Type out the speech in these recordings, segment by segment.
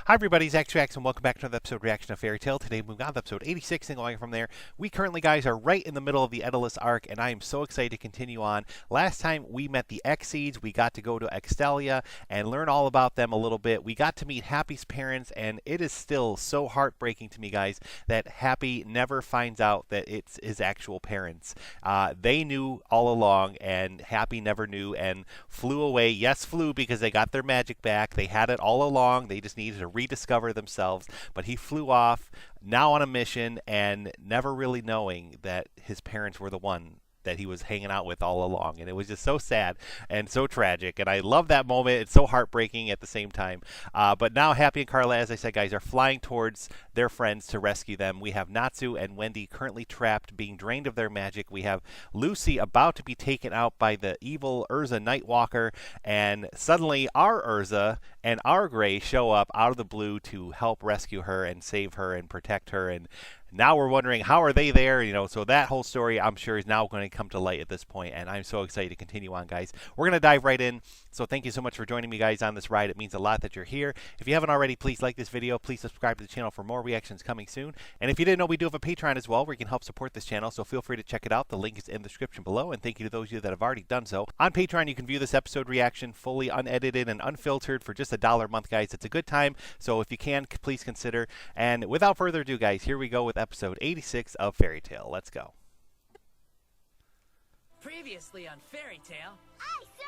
Hi everybody, Zach Jackson. Welcome back to another episode of Reaction to Fairy Tale. Today moving on to episode 86 and going from there. We currently, guys, are right in the middle of the Edolas arc, and I am so excited to continue on. Last time we met the Exceeds, we got to go to Extalia and learn all about them a little bit. We got to meet Happy's parents, and it is still so heartbreaking to me, guys, that Happy never finds out that it's his actual parents. They knew all along, and Happy never knew and flew away. Yes, flew because they got their magic back. They had it all along. They just needed to rediscover themselves, but he flew off now on a mission and never really knowing that his parents were the one that he was hanging out with all along. And it was just so sad and so tragic, and I love that moment. It's so heartbreaking at the same time. But now Happy and Carla, as I said, guys, are flying towards their friends to rescue them. We have Natsu and Wendy currently trapped, being drained of their magic. We have Lucy about to be taken out by the evil Erza Nightwalker, and suddenly our Erza and our Gray show up out of the blue to help rescue her and save her and protect her. And now we're wondering, how are they there? So that whole story, I'm sure, is now going to come to light at this point, and I'm so excited to continue on, guys. We're going to dive right in. So thank you so much for joining me, guys, on this ride. It means a lot that you're here. If you haven't already, please like this video. Please subscribe to the channel for more reactions coming soon. And if you didn't know, we do have a Patreon as well where you can help support this channel, so feel free to check it out. The link is in the description below, and thank you to those of you that have already done so. On Patreon, you can view this episode reaction fully unedited and unfiltered for just $1 a month, guys. It's a good time, so if you can, please consider. And without further ado, guys, here we go with episode 86 of Fairy Tale. Let's go. Previously on Fairy Tale. Aye, sir!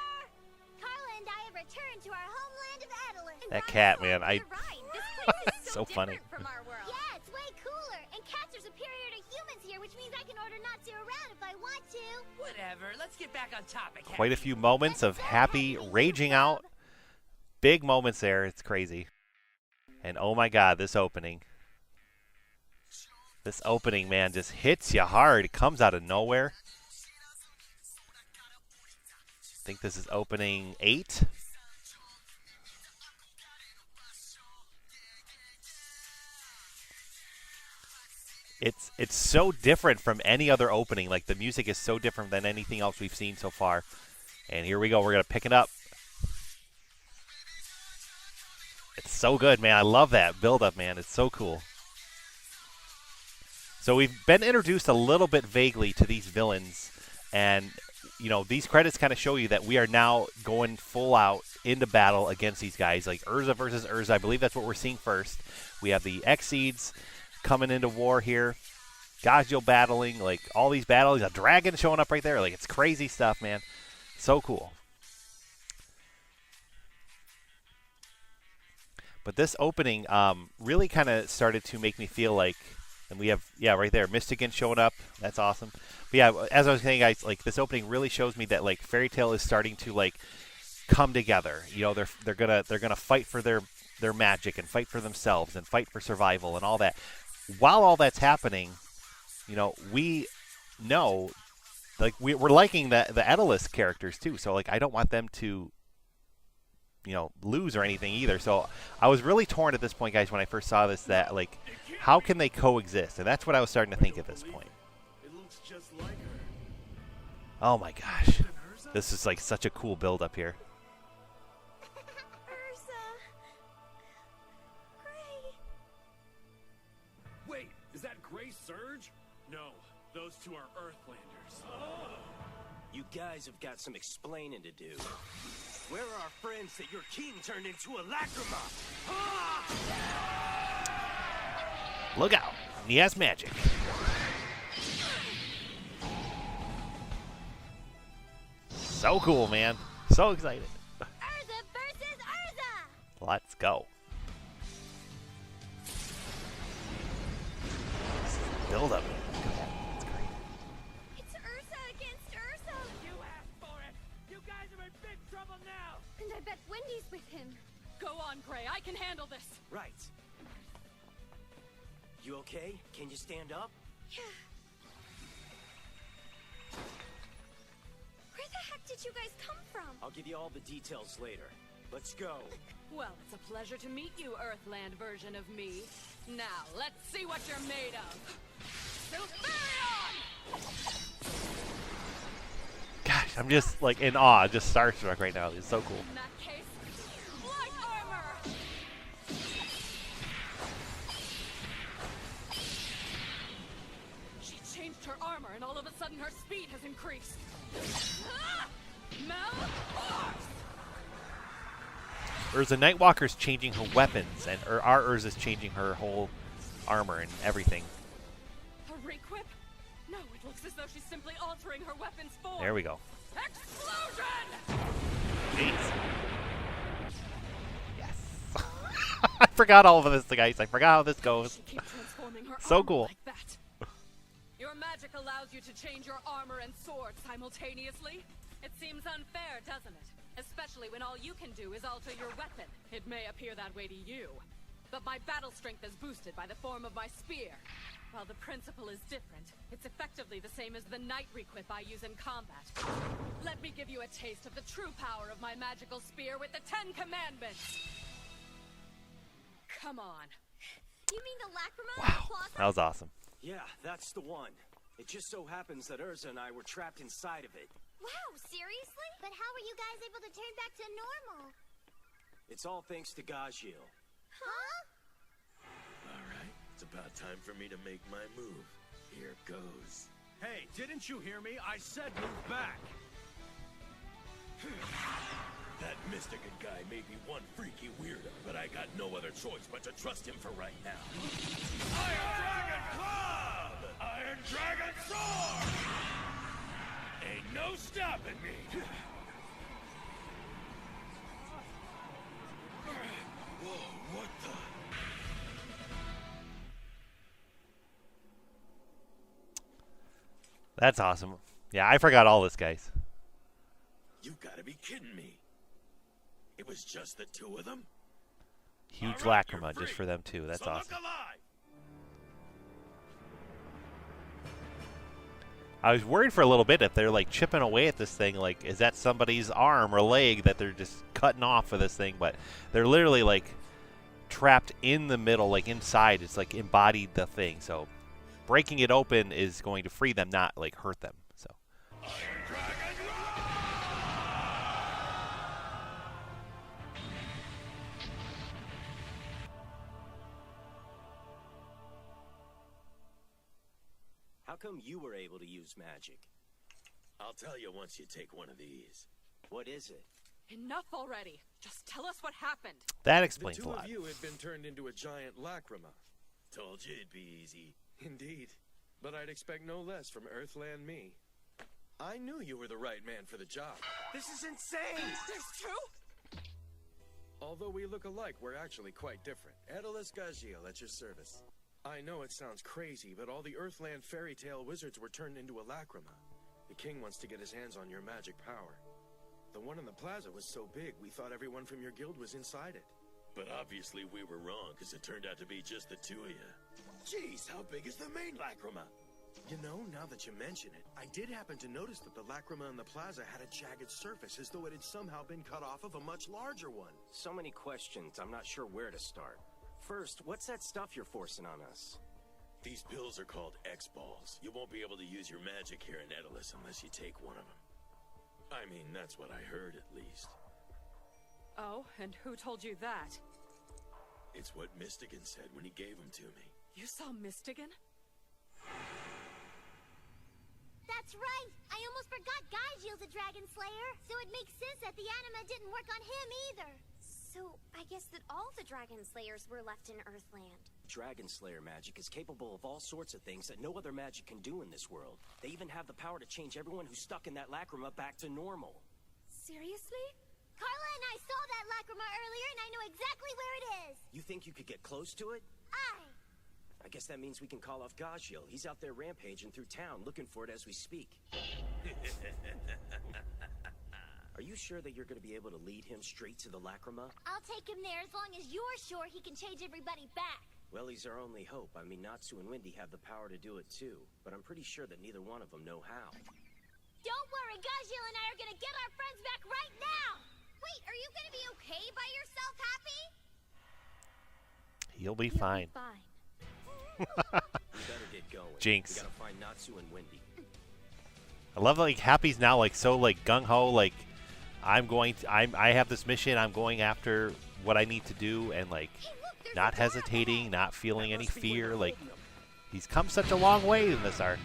Carla and I have returned to our homeland of Edolas. That cat, man, You're right. This place is so funny. different from our world. Yeah, it's way cooler. And cats are superior to humans here, which means I can order Natsu around if I want to. Whatever, let's get back on topic. Quite a few moments of Happy raging out. Big moments there. It's crazy. And oh my god, this opening. This opening, man, just hits you hard. It comes out of nowhere. I think this is opening 8. It's so different from any other opening. Like, the music is so different than anything else we've seen so far. And here we go. We're going to pick it up. It's so good, man. I love that build-up, man. It's so cool. So we've been introduced a little bit vaguely to these villains, and these credits kind of show you that we are now going full out into battle against these guys, like Erza versus Erza. I believe that's what we're seeing first. We have the Exceeds coming into war here, Gajil battling, like all these battles, a dragon showing up right there. Like, it's crazy stuff, man. So cool. But this opening really kind of started to make me feel like, and we have, yeah, right there, Mystigan showing up. That's awesome. But yeah, as I was saying, guys, like, this opening really shows me that, like, Fairy Tale is starting to, like, come together. They're gonna fight for their magic and fight for themselves and fight for survival and all that. While all that's happening, we know, like, we're liking the Edolas characters too. So, like, I don't want them to lose or anything either. So I was really torn at this point, guys, when I first saw this, that, like, how can they coexist? And that's what I was starting to think at this point. Oh my gosh. This is, like, such a cool build up here. Erza. Gray. Wait, is that Gray Surge? No, those two are Earthlanders. Oh. You guys have got some explaining to do. Where are our friends that your king turned into a lacrama? Look out. He has magic. So cool, man. So excited. Erza versus Erza! Let's go. Build up. That's great. It's Erza against Erza! You asked for it. You guys are in big trouble now. And I bet Wendy's with him. Go on, Gray. I can handle this. Right. You okay? Can you stand up? Yeah. Where the heck did you guys come from? I'll give you all the details later. Let's go. Well, it's a pleasure to meet you, Earthland version of me. Now, let's see what you're made of. Superion! Gosh, I'm just, like, in awe, just starstruck right now. It's so cool. In that case, light armor! her speed has increased. Malforce! Urza Nightwalker's changing her weapons, and our Urza's changing her whole armor and everything. A requip? No, it looks as though she's simply altering her weapon's form. There we go. Explosion! Jeez. Yes. I forgot all of this, guys. I forgot how this goes. She keeps transforming her So armor cool. like that. Your magic allows you to change your armor and sword simultaneously. It seems unfair, doesn't it? Especially when all you can do is alter your weapon. It may appear that way to you, but my battle strength is boosted by the form of my spear. While the principle is different, it's effectively the same as the knight requip I use in combat. Let me give you a taste of the true power of my magical spear with the 10 Commandments. Come on. You mean the lacrama? Wow, that was awesome. Yeah, that's the one. It just so happens that Erza and I were trapped inside of it. Wow, seriously? But how were you guys able to turn back to normal? It's all thanks to Gajiel. Huh? All right, it's about time for me to make my move. Here goes. Hey, didn't you hear me? I said move back. That Mystican guy may be one freaky weirdo, but I got no other choice but to trust him for right now. Iron Dragon Club! Iron Dragon Sword! Ain't no stopping me! Whoa, what the? That's awesome. Yeah, I forgot all this, guys. You gotta be kidding me. It was just the two of them? Huge All right, lacrama you're just free. for them, too. That's So awesome. look alive. I was worried for a little bit if they're like chipping away at this thing, like is that somebody's arm or leg that they're just cutting off for this thing, but they're literally like trapped in the middle, like inside. It's like embodied the thing, so breaking it open is going to free them, not like hurt them. So Iron Dragon How come you were able to use magic? I'll tell you once you take one of these. What is it? Enough already. Just tell us what happened. that The explains a two lot. of you had been turned into a giant lacrama. Told you it'd be easy. Indeed. But I'd expect no less from Earthland me. I knew you were the right man for the job. This is insane! There's two? Although we look alike, we're actually quite different. Edolas Gajiel at your service. I know it sounds crazy, but all the Earthland fairy tale wizards were turned into a lacrama. The king wants to get his hands on your magic power. The one in the plaza was so big, we thought everyone from your guild was inside it. But obviously we were wrong, because it turned out to be just the two of you. Jeez, how big is the main lacrama? You know, now that you mention it, I did happen to notice that the lacrama in the plaza had a jagged surface, as though it had somehow been cut off of a much larger one. So many questions, I'm not sure where to start. First, what's that stuff you're forcing on us? These pills are called X-Balls. You won't be able to use your magic here in Edolas unless you take one of them. I mean, that's what I heard, at least. Oh, and who told you that? It's what Mystigan said when he gave them to me. You saw Mystigan? That's right! I almost forgot Gajiel's a dragon slayer, so it makes sense that the anima didn't work on him either. So, I guess that all the dragon slayers were left in Earthland. Dragon Slayer magic is capable of all sorts of things that no other magic can do in this world. They even have the power to change everyone who's stuck in that lacrama back to normal. Seriously? Carla and I saw that lacrama earlier, and I know exactly where it is! You think you could get close to it? I guess that means we can call off Gajiel. He's out there rampaging through town, looking for it as we speak. Are you sure that you're going to be able to lead him straight to the lacrama? I'll take him there as long as you're sure he can change everybody back. Well, he's our only hope. I mean, Natsu and Wendy have the power to do it too, but I'm pretty sure that neither one of them know how. Don't worry, Gajiel and I are gonna get our friends back right now! Wait, are you gonna be okay by yourself, Happy? He'll be fine. We better get going. Jinx. We gotta find Natsu and Wendy. I love that, like Happy's now like so like gung ho, like I have this mission, I'm going after what I need to do, and like Hey, look, there's not a door hesitating, ahead. not feeling That any must be where fear. they're Like holding them. he's come such a long way in this arc.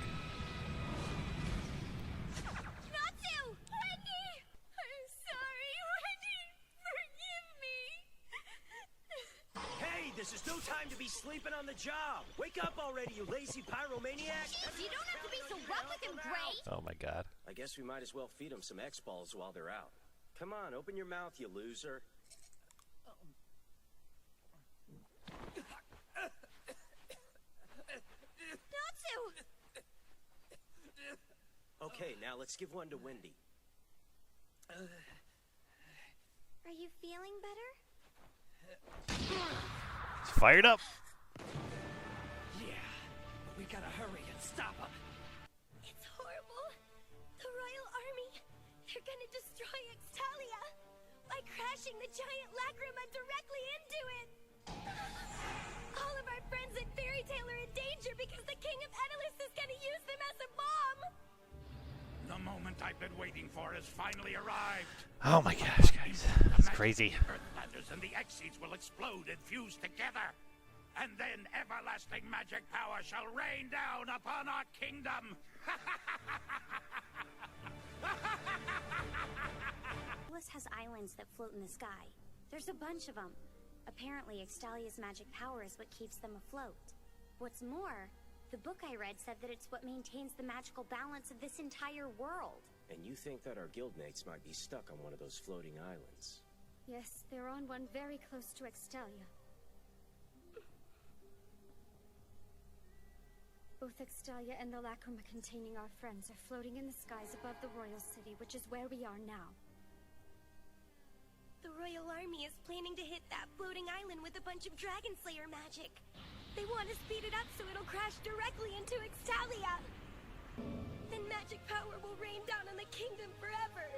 This is no time to be sleeping on the job. Wake up already, you lazy pyromaniac. Jeez, you don't have to be so rough with him, Gray. Oh my god. I guess we might as well feed them some X-balls while they're out. Come on, open your mouth, you loser. Natsu! Okay, now let's give one to Wendy. Are you feeling better? It's fired up. Yeah, we gotta hurry and stop him. It's horrible. The Royal Army, they're gonna destroy Extalia by crashing the giant lacrama directly into it. All of our friends at Fairy Tale are in danger because the King of Edolas is gonna use them as a bomb. The moment I've been waiting for has finally arrived. Oh my gosh, guys. That's crazy. Earthlanders and the X-Seeds will explode and fuse together. And then everlasting magic power shall rain down upon our kingdom. Edolas has islands that float in the sky. There's a bunch of them. Apparently, Extalia's magic power is what keeps them afloat. What's more, the book I read said that it's what maintains the magical balance of this entire world. And you think that our guildmates might be stuck on one of those floating islands? Yes, they're on one very close to Extalia. Both Extalia and the lacrama containing our friends are floating in the skies above the royal city, which is where we are now. The Royal Army is planning to hit that floating island with a bunch of Dragon Slayer magic. They want to speed it up so it'll crash directly into Extalia. Then magic power will rain down on the kingdom forever.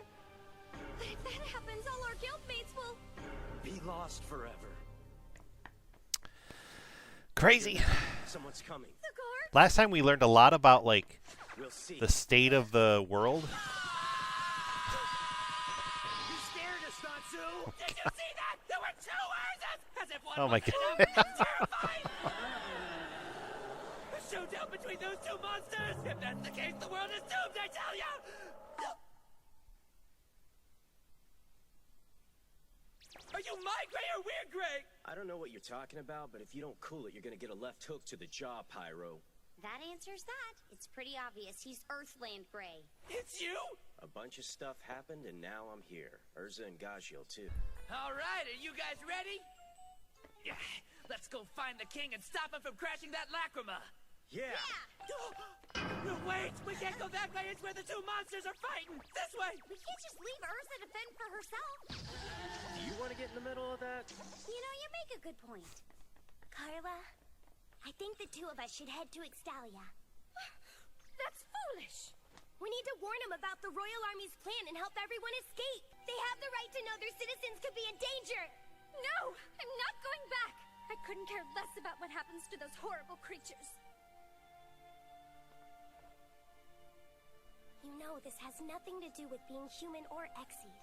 But if that happens, all our guildmates will Be lost forever. Crazy. Someone's coming. the guard. Last time we learned a lot about like We'll see. the state of the world. You scared us, Natsu! Did you see that? There were two Erzas! As if one Oh my wasn't God. enough, it's terrifying! A showdown between those two monsters! If that's the case, the world is doomed, I tell ya! Are you my Gray or weird Gray? I don't know what you're talking about, but if you don't cool it, you're gonna get a left hook to the jaw, Pyro. That answers that. It's pretty obvious. He's Earthland Gray. It's you? A bunch of stuff happened, and now I'm here. Erza and Gray, too. All right, are you guys ready? Yeah, let's go find the king and stop him from crashing that lacrama. Yeah! No, wait! We can't go that way. It's where the two monsters are fighting. This way. We can't just leave Erza to fend for herself. Do you want to get in the middle of that? You know, you make a good point. Carla, I think the two of us should head to Extalia. That's foolish. We need to warn them about the Royal Army's plan and help everyone escape. They have the right to know their citizens could be in danger. No! I'm not going back! I couldn't care less about what happens to those horrible creatures. You know, this has nothing to do with being human or X-Seed.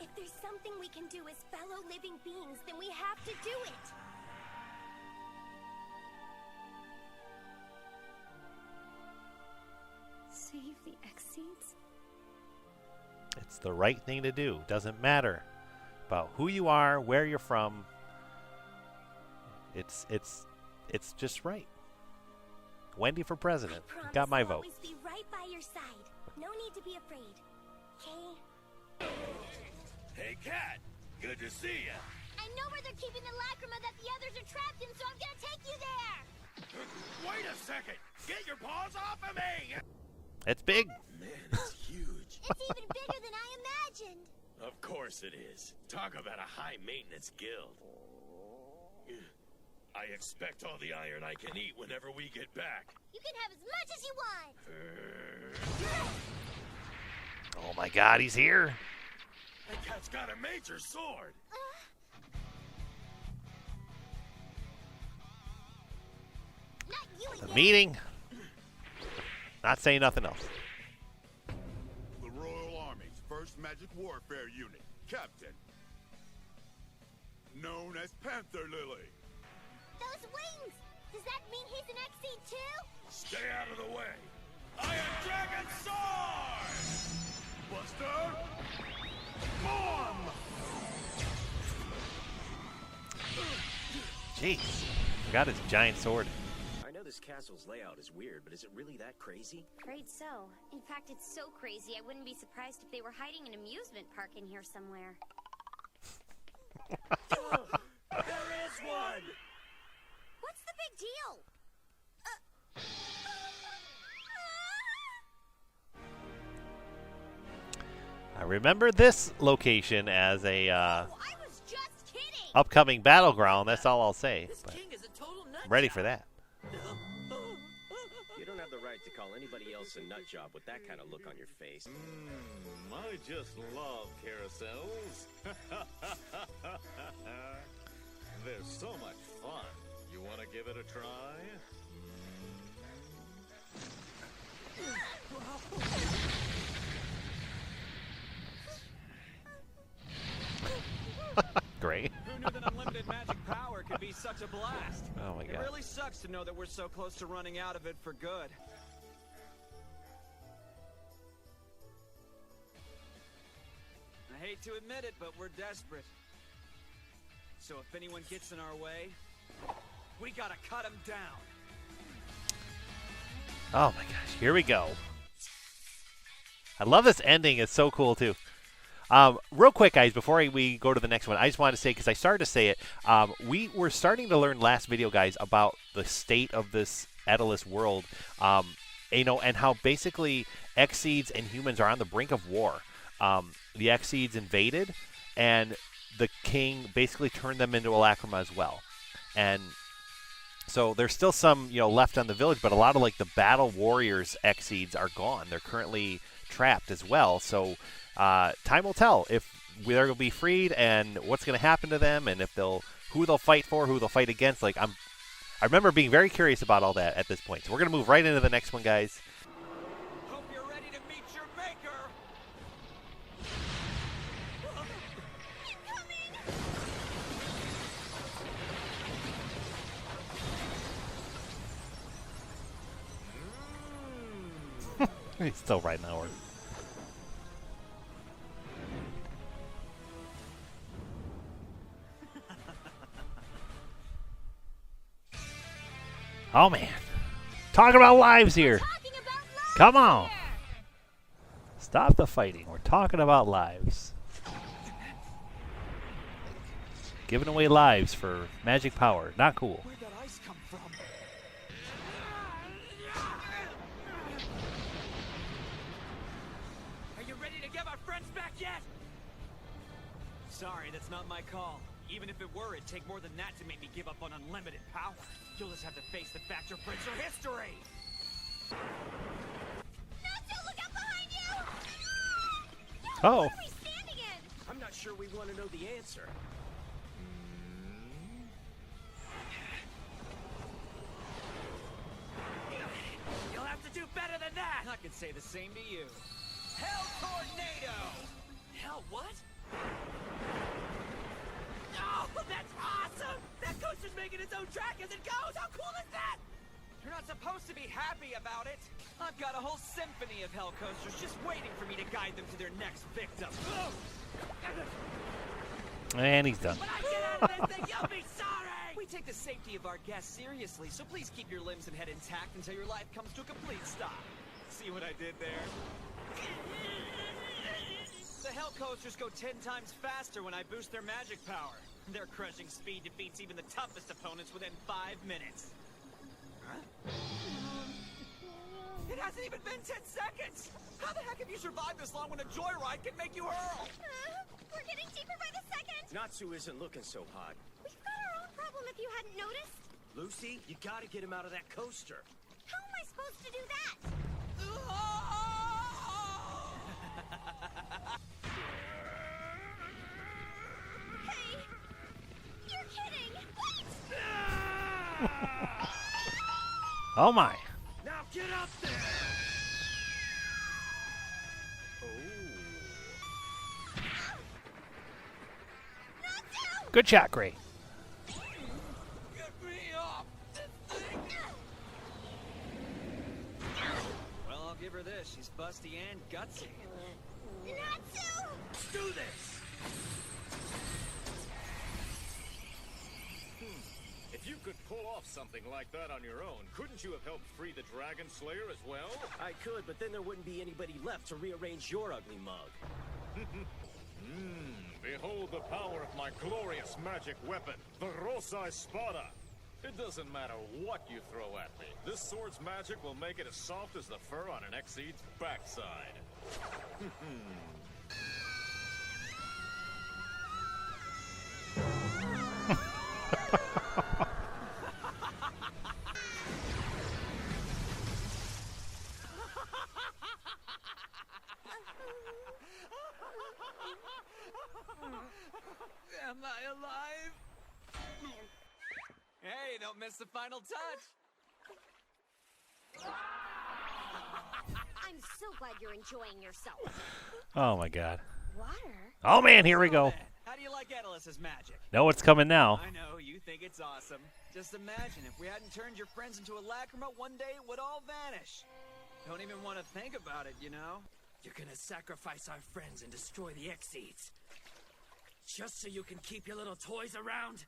If there's something we can do as fellow living beings, then we have to do it! Save the X-Seeds? It's the right thing to do. Doesn't matter about who you are, where you're from. It's just right. Wendy for president. I promise Got my I'll vote. always be right by your side. No need to be afraid. Okay? Hey, Cat. Good to see ya. I know where they're keeping the lacrama that the others are trapped in, so I'm gonna take you there! Wait a second. Get your paws off of me. It's big. Man, it's huge. It's even bigger than I imagined! Of course it is. Talk about a high-maintenance guild. I expect all the iron I can eat whenever we get back. You can have as much as you want! Oh my God, he's here. That cat's got a major sword. Not you The again! meeting. Not saying nothing else. The Royal Army's 1st Magic Warfare Unit, Captain. Known as Panther Lily. Those wings! Does that mean he's an Exceed too? Stay out of the way. Iron Dragon Sword! Buster! Boom! Jeez. Got his giant sword. I know this castle's layout is weird, but is it really that crazy? Afraid so. In fact, it's so crazy I wouldn't be surprised if they were hiding an amusement park in here somewhere. There is one! What's the big deal? I remember this location as a I was just kidding! upcoming battleground. That's all I'll say. This But king is a total nut I'm ready job. for that. You don't have the right to call anybody else a nut job with that kind of look on your face. I just love carousels. They're so much fun. You want to give it a try? Great. Who knew that unlimited magic power could be such a blast? Oh my It god. really sucks to know that we're so close to running out of it for good. I hate to admit it, but we're desperate. So if anyone gets in our way, we gotta cut him down. Oh my gosh. Here we go. I love this ending. It's so cool too. Real quick, guys, before we go to the next one, I just wanted to say, because I started to say it, we were starting to learn last video, guys, about the state of this Edolas world, you know, and how basically Exceeds and humans are on the brink of war. The Exceeds invaded, and the king basically turned them into a lacrama as well. And so there's still some, you know, left on the village, but a lot of like the battle warriors Exceeds are gone. They're currently trapped as well. So time will tell if they're going to be freed and what's going to happen to them, and if who they'll fight for, who they'll fight against. Like I remember being very curious about all that at this point. So we're going to move right into the next one, guys. Hope you're ready to meet your maker. He's still riding our. Oh man, talking about lives here. Come on, stop the fighting. We're talking about lives. Giving away lives for magic power, not cool. Where'd that ice come from? Are you ready to get our friends back yet? Sorry, that's not my call. Even if it were, it'd take more than that to make me give up on unlimited power. You'll just have to face the fact your friends are history! NATSU, look out behind you! Oh. What are we standing in? I'm not sure we want to know the answer. You'll have to do better than that! I could say the same to you. Hell Tornado! Hell, what? Oh, that's awesome! That coaster's making its own track as it goes! How cool is that? You're not supposed to be happy about it. I've got a whole symphony of hell coasters just waiting for me to guide them to their next victim. And he's done. When I get out of this thing, you'll be sorry! We take the safety of our guests seriously, so please keep your limbs and head intact until your life comes to a complete stop. See what I did there? The hell coasters go 10 times faster when I boost their magic power. Their crushing speed defeats even the toughest opponents within 5 minutes. Huh? It hasn't even been 10 seconds! How the heck have you survived this long when a joyride can make you hurl? We're getting deeper by the second! Natsu isn't looking so hot. We've got our own problem if you hadn't noticed. Lucy, you gotta get him out of that coaster. How am I supposed to do that? Hey! You're kidding! Wait! Oh my. Now get up there! Good shot, Gray. Get me off this thing! busty and gutsy. Natsu! Let's do this! If you could pull off something like that on your own, couldn't you have helped free the Dragon Slayer as well? I could, but then there wouldn't be anybody left to rearrange your ugly mug. Behold the power of my glorious magic weapon, the Rosa Espada. It doesn't matter what you throw at me. This sword's magic will make it as soft as the fur on an Exceed's backside. Am I alive? Hey, don't miss the final touch. I'm so glad you're enjoying yourself. Oh my god. Water? Oh man, here we go. How do you like Edolas' magic? Know what's coming now. I know, you think it's awesome. Just imagine if we hadn't turned your friends into a lacrama, one day it would all vanish. Don't even want to think about it, you know? You're gonna sacrifice our friends and destroy the Exceeds. Just so you can keep your little toys around?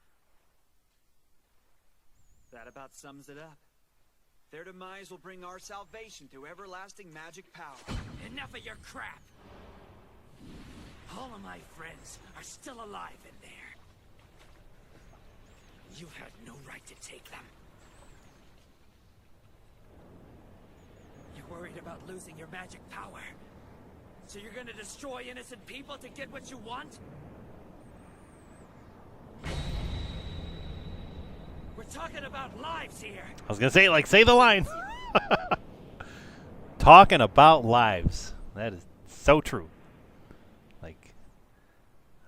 That about sums it up. Their demise will bring our salvation through everlasting magic power. Enough of your crap! All of my friends are still alive in there. You had no right to take them. You're worried about losing your magic power. So you're gonna destroy innocent people to get what you want? We're talking about lives here. I was gonna say, like, say the line. Talking about lives. That is so true. Like,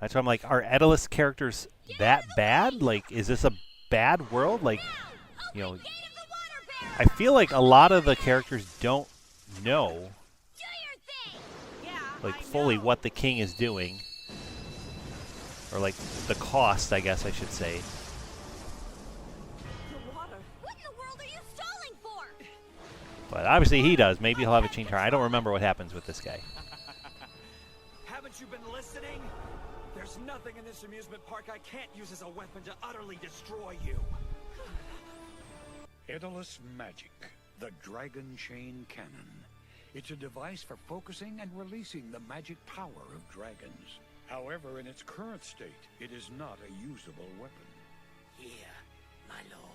that's why I'm like, are Edolas characters that bad? Like, is this a bad world? Like, you know, I feel like a lot of the characters don't know, like, fully what the king is doing, or like the cost, I guess I should say. But obviously he does. Maybe he'll have a change heart. I don't remember what happens with this guy. Haven't you been listening? There's nothing in this amusement park I can't use as a weapon to utterly destroy you. Edolas Magic, the Dragon Chain Cannon. It's a device for focusing and releasing the magic power of dragons. However, in its current state, it is not a usable weapon. Here, my lord.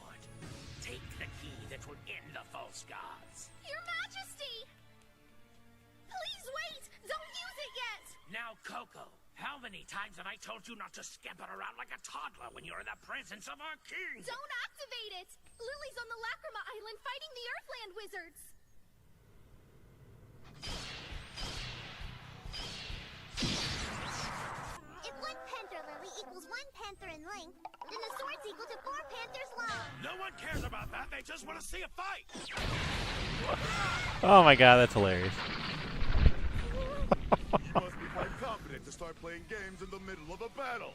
Take the key that will end the false gods. Your Majesty! Please wait! Don't use it yet! Now, Coco, how many times have I told you not to scamper around like a toddler when you're in the presence of our king? Don't activate it! Lily's on the Lacrama Island fighting the Earthland Wizards! If 1 panther lily equals 1 panther in length, then the sword's equal to 4 panthers long. No one cares about that. They just want to see a fight. Oh my god, that's hilarious. You must be quite confident to start playing games in the middle of a battle.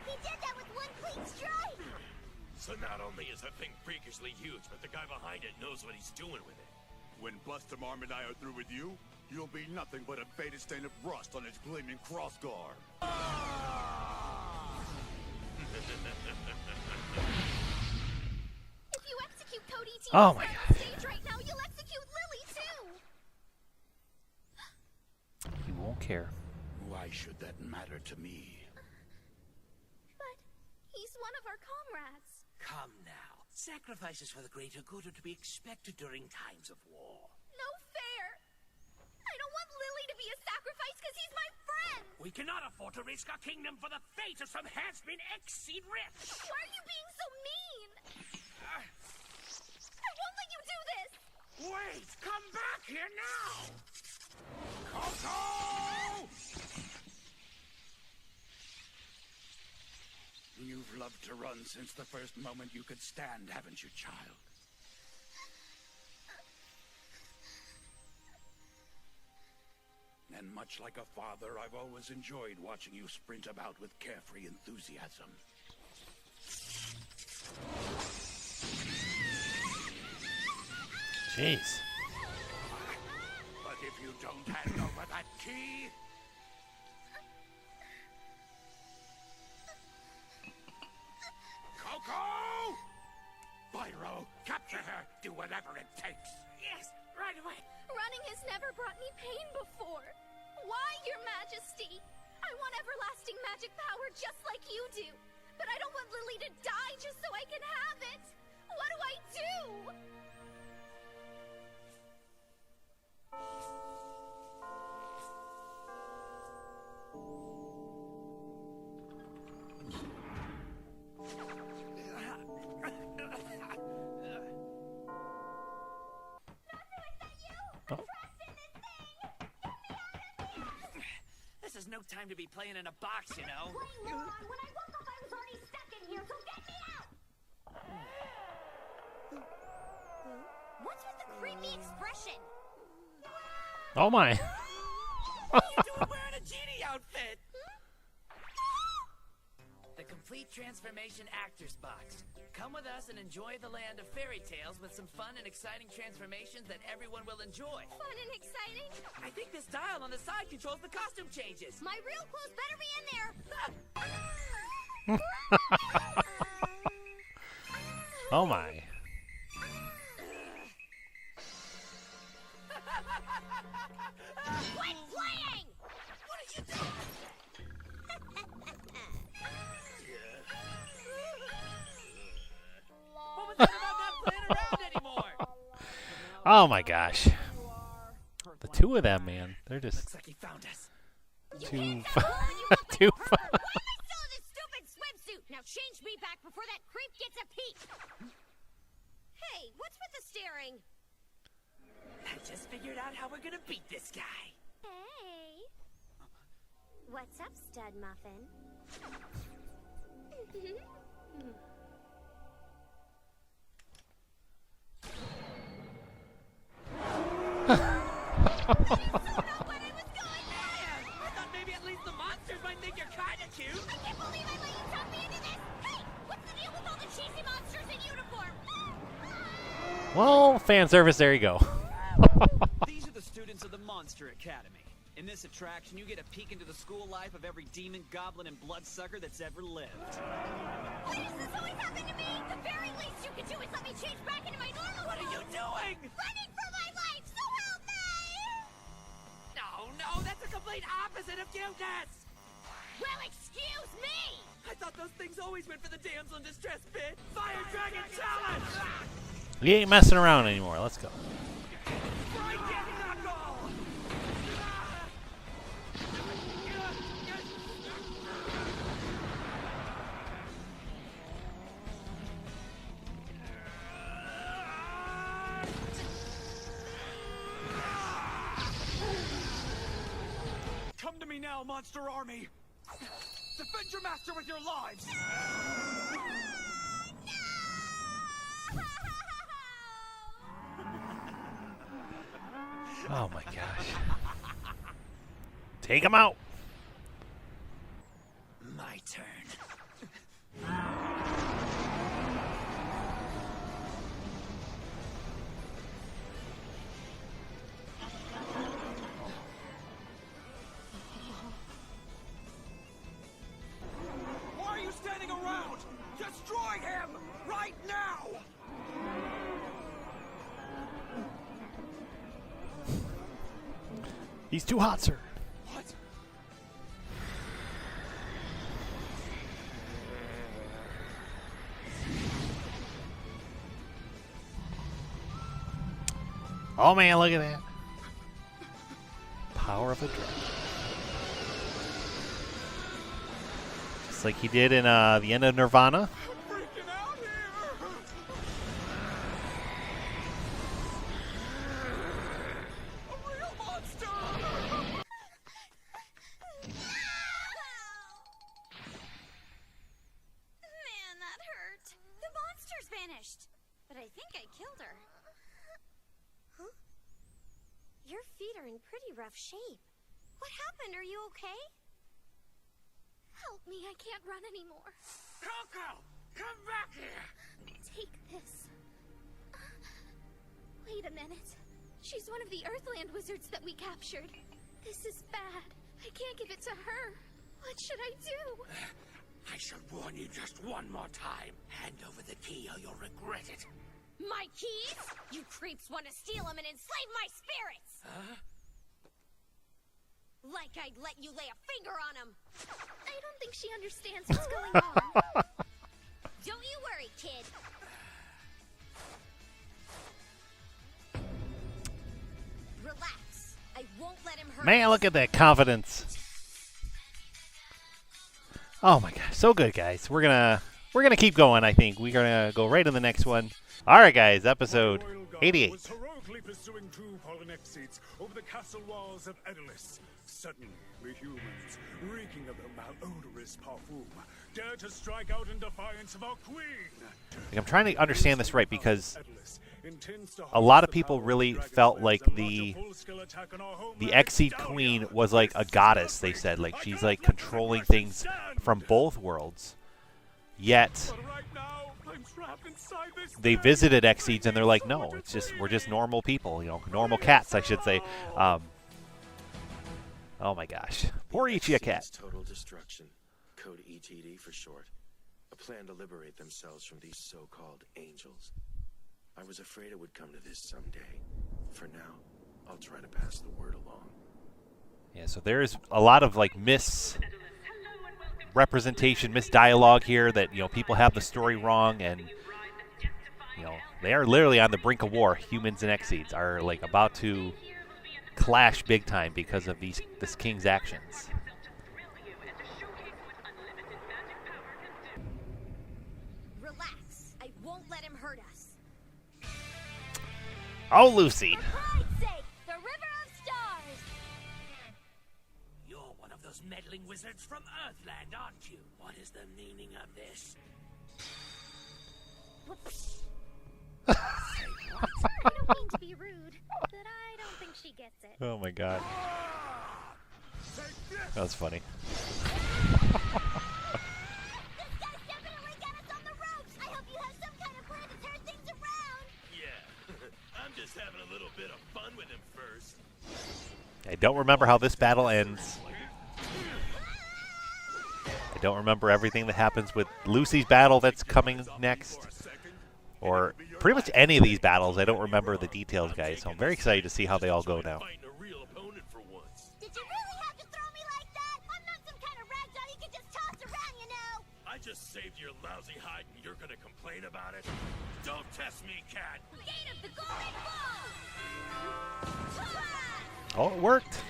He did that with 1 clean strike! So not only is the thing freakishly huge, but the guy behind it knows what he's doing with it. When Buster Marm and I are through with you, you'll be nothing but a faded stain of rust on its gleaming crossguard. If you execute Cody T Oh my on god. stage right now, you'll execute Lily too! He won't care. Why should that matter to me? But he's one of our comrades. Come now. Sacrifices for the greater good are to be expected during times of war. No fair! I don't want Lily to be a sacrifice because he's my friend! We cannot afford to risk our kingdom for the fate of some has-been Exceed rich! Why are you being so mean? I won't let you do this! Wait! Come back here now! Coco! You've loved to run since the first moment you could stand, haven't you, child? And much like a father, I've always enjoyed watching you sprint about with carefree enthusiasm. Jeez. But if you don't hand over that key... Coco! BYRO, capture her! Do whatever it takes! Yes, right away. Running has never brought me pain before. Why, Your Majesty? I want everlasting magic power just like you do. But I don't want Lily to die just so I can have it. What do I do? This is no time to be playing in a box, you know. Wait, moron! When I woke up, I was already stuck in here, so get me out! What's with the creepy expression? Oh my. What are you doing wearing a genie outfit? The complete transformation actors box. Come with us and enjoy the land of fairy tales with some fun and exciting transformations that everyone will enjoy. Fun and exciting? I think this dial on the side controls the costume changes. My real clothes better be in there! Oh my. Quit playing! What are you doing? What was that about not playing around anymore? Oh my gosh. The two of them, man. They're just Looks like he found us. too Why too am I still in this stupid swimsuit? Now change me back before that creep gets a peek! Hey, what's with the staring? I just figured out how we're gonna beat this guy. Hey. What's up, Stud Muffin? I thought maybe at least the monsters might think you're kinda cute. I can't believe I let you talk me into this! Hey, what's the deal with all the cheesy monsters in uniform? well, fan service, there you go. These are the students of the Monster Academy. In this attraction, you get a peek into the school life of every demon, goblin, and bloodsucker that's ever lived. Why does this always happen to me? The very least you can do is let me change back into my normal What are you doing? Running for my life, so help me! No, that's a complete opposite of cuteness! Well, excuse me! I thought those things always went for the damsel in distress bit. Fire Dragon Challenge! We ain't messing around anymore. Let's go. Right knuckle! Come to me now, Monster Army! Defend your master with your lives! Oh my gosh. Take him out. My turn. Why are you standing around? Destroy him! Right now! He's too hot, sir. What? Oh man, look at that. Power of a dragon. Just like he did in the end of Nirvana. Freaking out here! A real monster! Man, that hurt. The monster's vanished. But I think I killed her. Huh? Your feet are in pretty rough shape. What happened? Are you okay? Help me, I can't run anymore. Coco! Come back here! Take this. Wait a minute. She's one of the Earthland wizards that we captured. This is bad. I can't give it to her. What should I do? I shall warn you just one more time. Hand over the key or you'll regret it. My keys? You creeps want to steal them and enslave my spirits! Huh? Like I'd let you lay a finger on them! I don't think she understands what's going on. Don't you worry, kid. Relax. I won't let him hurt Man, us. look at that confidence. Oh my gosh, so good, guys. We're gonna keep going. I think we're gonna go right in the next one. All right, guys. Episode 88. Was heroically pursuing two pollen exceeds over the castle walls of Edolas. Suddenly, we humans, reeking of a malodorous parfum, dare to strike out in defiance of our queen. Like, I'm trying to understand this right because a lot of people really felt like the Exceed Queen was like a goddess. They said like she's like controlling things from both worlds. Yet they visited Exceeds and they're like, no, it's just we're just normal people, you know, normal cats, I should say. Oh my gosh, poor Ichiya cat. Total destruction, code ETD for short. A plan to liberate themselves from these so-called angels. I was afraid it would come to this someday. For now, I'll try to pass the word along. Yeah, so there's a lot of like misrepresentation, misdialogue here that, you know, people have the story wrong, and you know, they are literally on the brink of war. Humans and Exceeds are like about to clash big time because of this king's actions. Relax. I won't let him hurt us. Oh, Lucy. For Pride's sake, the River of Stars. You're one of those meddling wizards from Earthland, aren't you? What is the meaning of this? I don't mean to be rude, but I don't think she gets it. Oh my god. That was funny. This guy's definitely got us on the ropes. I hope you have some kind of plan to turn things around. Yeah, I'm just having a little bit of fun with him first. I don't remember how this battle ends. I don't remember everything that happens with Lucy's battle that's coming next. Or pretty much any of these battles. I don't remember the details, guys. So I'm very excited to see how they all go now. Did you really have to throw me like that? I'm not some kind of ragdoll you can just toss around, you know. I just saved your lousy hide and you're gonna complain about it? Don't test me, cat! Gate of the Golden Ball! Oh, it worked.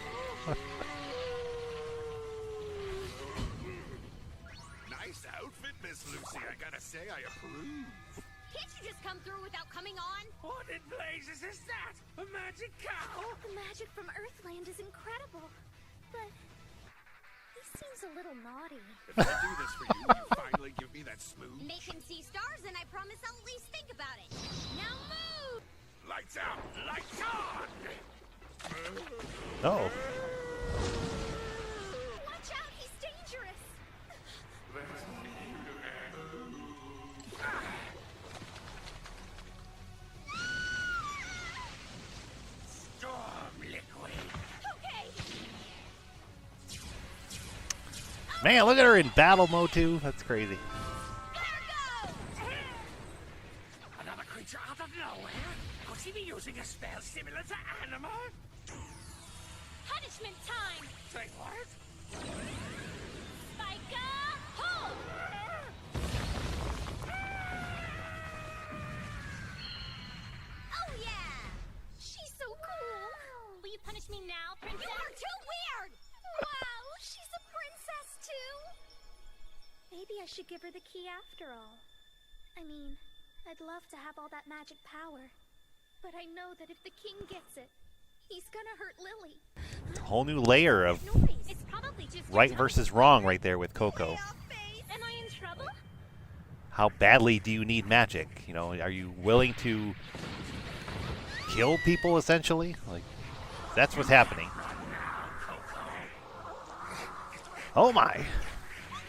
Nice outfit, Miss Lucy. I gotta say, I approve. Can't you just come through without coming on? What in blazes is that? A magic cow? The magic from Earthland is incredible, but he seems a little naughty. If I do this for you, you finally give me that smooth. Make him see stars, and I promise I'll at least think about it. Now move! Lights out, lights on! Oh. Watch out, he's dangerous. Storm liquid. Okay. Man, look at her in battle mode too. That's crazy. Another creature out of nowhere? Could he be using a spell similar to animal? Punishment time. Say what? Spica, hold. Oh, yeah! She's so cool. Will you punish me now, princess? You are too weird! Wow, she's a princess too. Maybe I should give her the key after all. I mean, I'd love to have all that magic power, but I know that if the king gets it, he's gonna hurt Lily. A whole new layer of It's probably just right versus wrong right there with Coco. Am I in trouble? How badly do you need magic? You know, are you willing to kill people essentially? Like, that's what's happening. Oh my. What the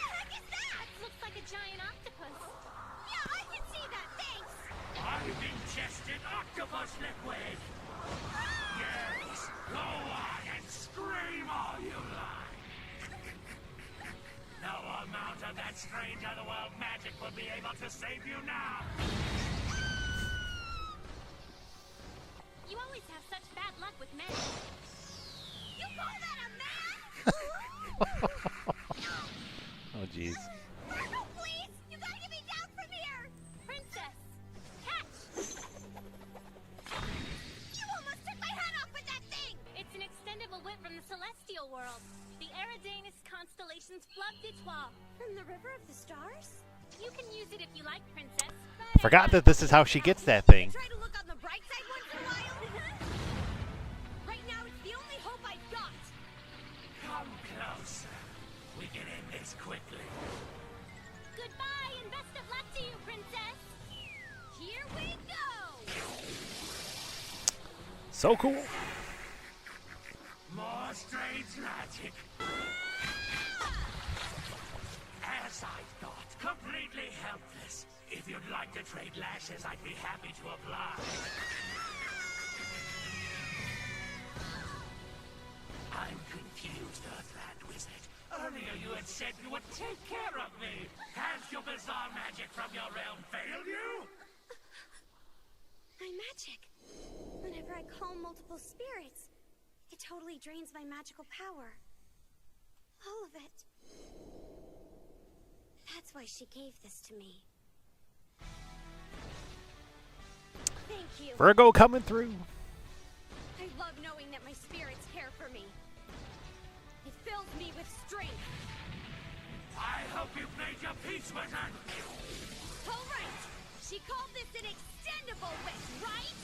heck is that? Looks like a giant octopus. Yeah, I can see that, thanks! I've ingested octopus! octopus liquid! Yes, go on and scream all you like! No amount of that strange otherworld magic will be able to save you now! You always have such bad luck with men. You call that a man? Oh, jeez. Marco, please! You gotta get me down from here! Princess! Catch! You almost took my head off with that thing! It's an extendable whip from the celestial world. The Eridanus constellation's flub ditchwall. From the River of the Stars? You can use it if you like, Princess. But Forgot that this is how she gets that thing. try to look on the bright side once in a while. Right now, it's the only hope I've got. Come closer. We can end this quickly. Goodbye and best of luck to you, Princess. Here we go. So cool. More strange magic. As I thought, completely helpless. If you'd like to trade lashes, I'd be happy to oblige. I'm confused, Earthland Wizard. Earlier you had said you would take care of me. Has your bizarre magic from your realm failed you? My magic. Whenever I call multiple spirits, it totally drains my magical power. All of it. That's why she gave this to me. Thank you. Virgo coming through. I love knowing that my spirits care for me. It fills me with strength. I hope you've made your peace with her. All right. She called this an extendable whip, right?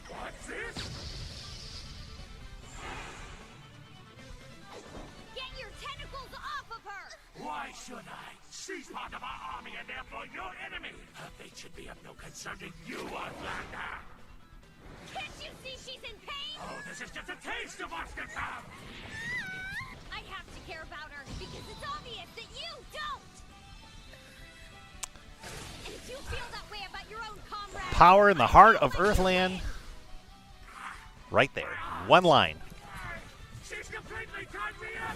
What's this? Get your tentacles off of her! Why should I? She's part of our army and therefore your enemy. Her fate should be of no concern to you, Outlander. Can't you see she's in pain? Oh, this is just a taste of what's to come. I have to care about her because it's obvious that you don't. And if you feel that way about your own comrade, Power in the heart of Earthland. Right there. One line. She's completely tied me up.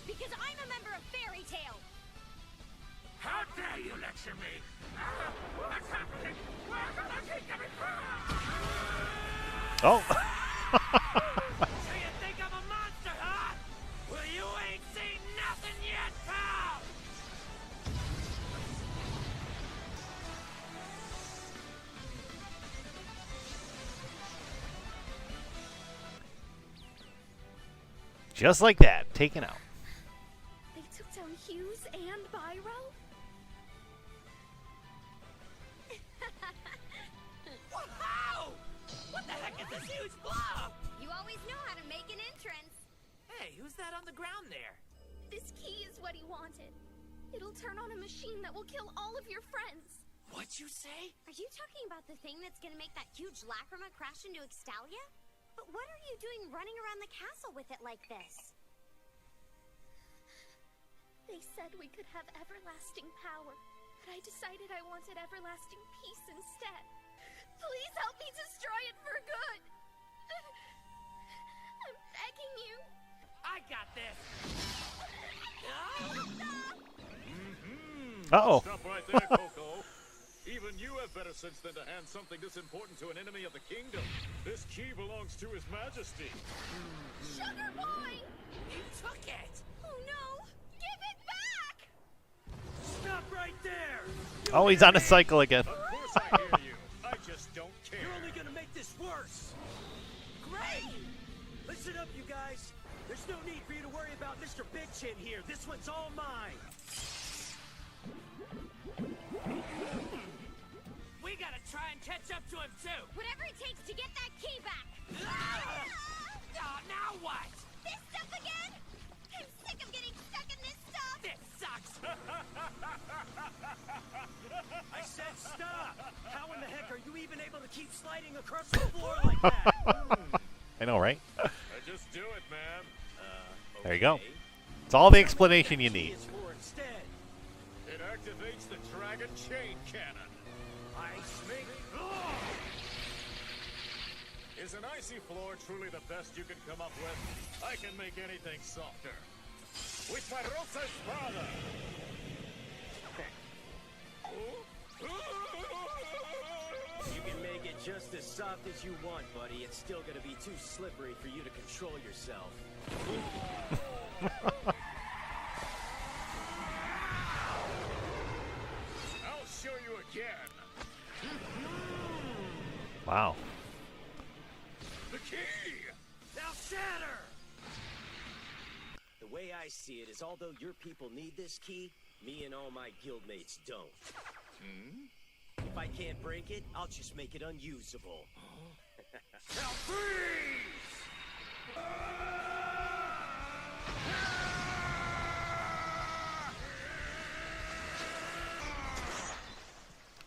because I'm a member of Fairy Tale. How dare you lecture me? What's happening? Where's the kingdom? Oh. So you think I'm a monster, huh? Well, you ain't seen nothing yet, pal! Just like that, taken out. They took down Hughes and BYRO? Wow! What the heck is this huge blob? You always know how to make an entrance. Hey, who's that on the ground there? This key is what he wanted. It'll turn on a machine that will kill all of your friends. What'd you say? Are you talking about the thing that's gonna make that huge lacrama crash into Extalia? But what are you doing running around the castle with it like this? They said we could have everlasting power, but I decided I wanted everlasting peace instead. Please help me destroy it for good. I'm begging you. I got this. Uh-oh. Stop right there, Coco. Even you have better sense than to hand something this important to an enemy of the kingdom. This key belongs to His Majesty. SUGARBOY! You took it. Oh no! Give it back! Stop right there! Oh, he's on a cycle again. Of course I hear you. I just don't care. You're only gonna make this worse! Great! Listen up, you guys! There's no need for you to worry about Mr. Big Chin here. This one's all mine! We gotta try and catch up to him too. Whatever it takes to get that key back! Oh, now what? This stuff again? I'm sick of getting stuck in this stuff! This sucks. I said stop! How in the heck are you even able to keep sliding across the floor like that? I know, right? I just do it, man. There you go. It's all the explanation you need. It activates the Dragon Chain Cannon. Ice make Is an icy floor truly the best you can come up with? I can make anything softer. With my Rosa Espada! You can make it just as soft as you want, buddy. It's still gonna be too slippery for you to control yourself. I'll show you again. Wow. The key! Now shatter! The way I see it is, although your people need this key, me and all my guildmates don't. If I can't break it, I'll just make it unusable. now freeze!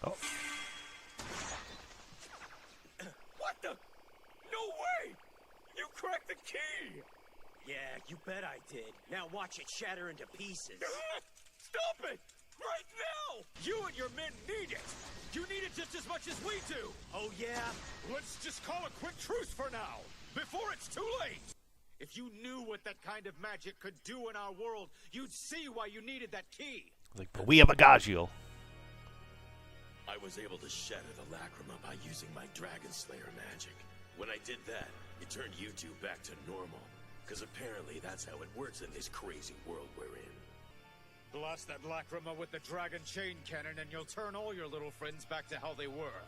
Oh. What the? No way! You cracked the key! Yeah, you bet I did. Now watch it shatter into pieces. Stop it! Right now! You and your men need it! You need it just as much as we do! Oh, yeah? Let's just call a quick truce for now, before it's too late! If you knew what that kind of magic could do in our world, you'd see why you needed that key. Like, but we have a Gagio. I was able to shatter the lacrama by using my Dragon Slayer magic. When I did that, it turned you two back to normal. Because apparently that's how it works in this crazy world we're in. Blast that lacrama with the Dragon Chain Cannon and you'll turn all your little friends back to how they were.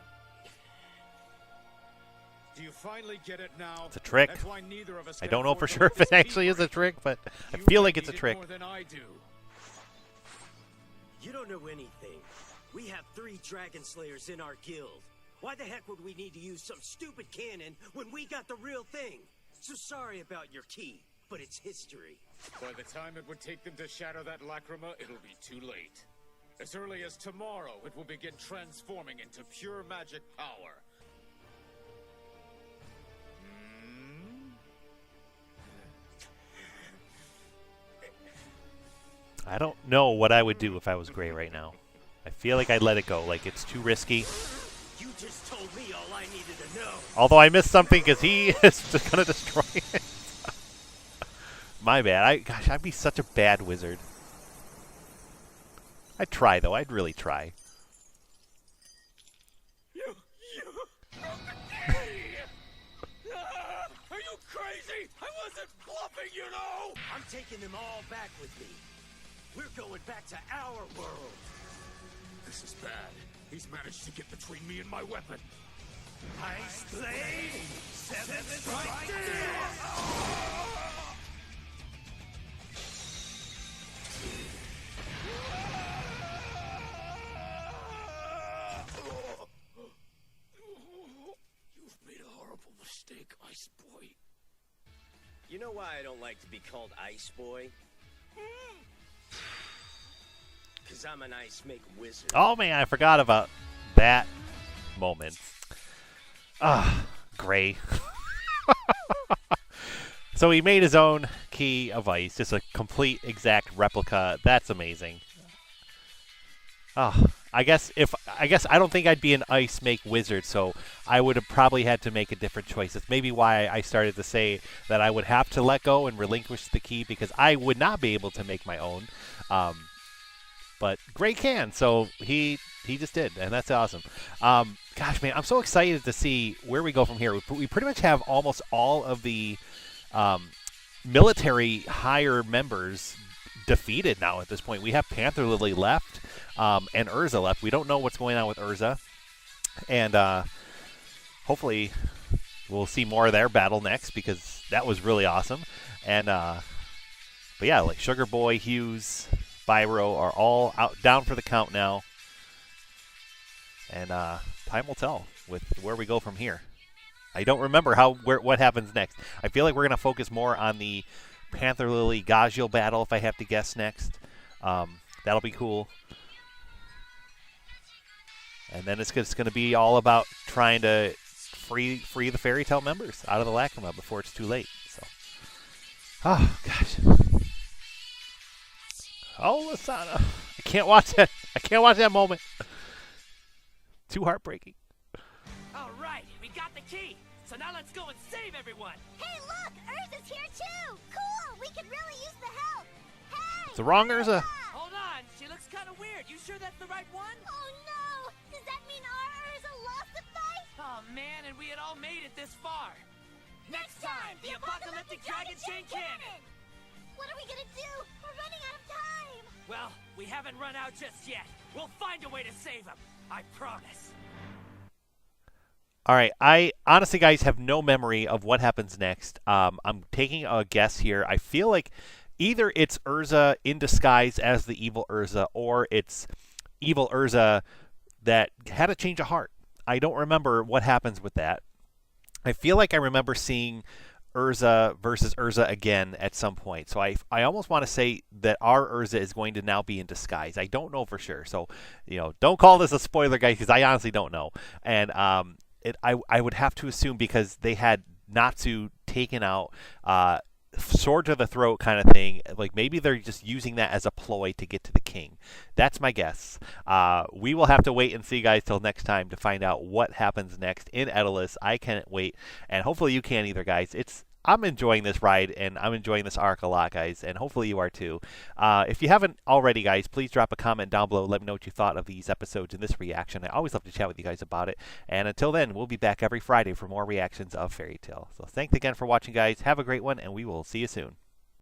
Do you finally get it now? It's a trick. That's why neither of us I can don't know afford for to sure let if this it actually keep is a break. trick, but I You feel like need it's a it trick. more than I do. You don't know anything. We have 3 Dragon Slayers in our guild. Why the heck would we need to use some stupid cannon when we got the real thing? So sorry about your key, but it's history. By the time it would take them to shatter that lacrama, it'll be too late. As early as tomorrow, it will begin transforming into pure magic power. I don't know what I would do if I was Gray right now. I feel like I'd let it go. Like, it's too risky. You just told me all I needed to know. Although I missed something because he is just going to destroy it. My bad. Gosh, I'd be such a bad wizard. I'd try, though. I'd really try. You broke the key! Are you crazy? I wasn't bluffing, you know! I'm taking them all back with me. We're going back to our world. This is bad. He's managed to get between me and my weapon. Ice Blade! 7 strike You've made a horrible mistake, Ice Boy. You know why I don't like to be called Ice Boy? Because I'm an ice make wizard. Oh, man, I forgot about that moment. Ah, Gray. So he made his own key of ice, just a complete exact replica. That's amazing. Oh, I guess I don't think I'd be an ice make wizard, so I would have probably had to make a different choice. That's maybe why I started to say that I would have to let go and relinquish the key, because I would not be able to make my own. But Gray can, so he just did, and that's awesome. Gosh, man, I'm so excited to see where we go from here. We pretty much have almost all of the military higher members defeated now at this point. We have Panther Lily left and Erza left. We don't know what's going on with Erza, and hopefully we'll see more of their battle next, because that was really awesome. And but yeah, like SUGARBOY, HUGHES, BYRO are all down for the count now, and time will tell with where we go from here. I don't remember what happens next. I feel like we're going to focus more on the Panther Lily Gagio battle, if I have to guess next. That'll be cool. And then it's going to be all about trying to free the Fairy Tale members out of the lacrama before it's too late. So, oh gosh. Oh, Lasana. I can't watch that. I can't watch that moment. Too heartbreaking. All right, we got the key. So now let's go and save everyone. Hey, look! Erza's here too! Cool! We could really use the help! Hey! It's the wrong Erza. Hold on, she looks kind of weird. You sure that's the right one? Oh no! Does that mean our Erza lost the fight? Oh man, and we had all made it this far. Next time, the Apocalyptic Dragon Chain Cannon! What are we gonna do? We're running out of time! Well, we haven't run out just yet. We'll find a way to save him. I promise. All right, I honestly, guys, have no memory of what happens next. I'm taking a guess here. I feel like either it's Erza in disguise as the evil Erza, or it's evil Erza that had a change of heart. I don't remember what happens with that. I feel like I remember seeing Erza versus Erza again at some point. So I almost want to say that our Erza is going to now be in disguise. I don't know for sure. So, don't call this a spoiler, guys, because I honestly don't know. And I would have to assume, because they had NATSU taken out, sword to the throat kind of thing. Like, maybe they're just using that as a ploy to get to the king. That's my guess. We will have to wait and see, guys, till next time to find out what happens next in Edolas. I can't wait, and hopefully you can either, guys. I'm enjoying this ride, and I'm enjoying this arc a lot, guys, and hopefully you are too. If you haven't already, guys, please drop a comment down below. Let me know what you thought of these episodes and this reaction. I always love to chat with you guys about it. And until then, we'll be back every Friday for more reactions of Fairy Tail. So thanks again for watching, guys. Have a great one, and we will see you soon.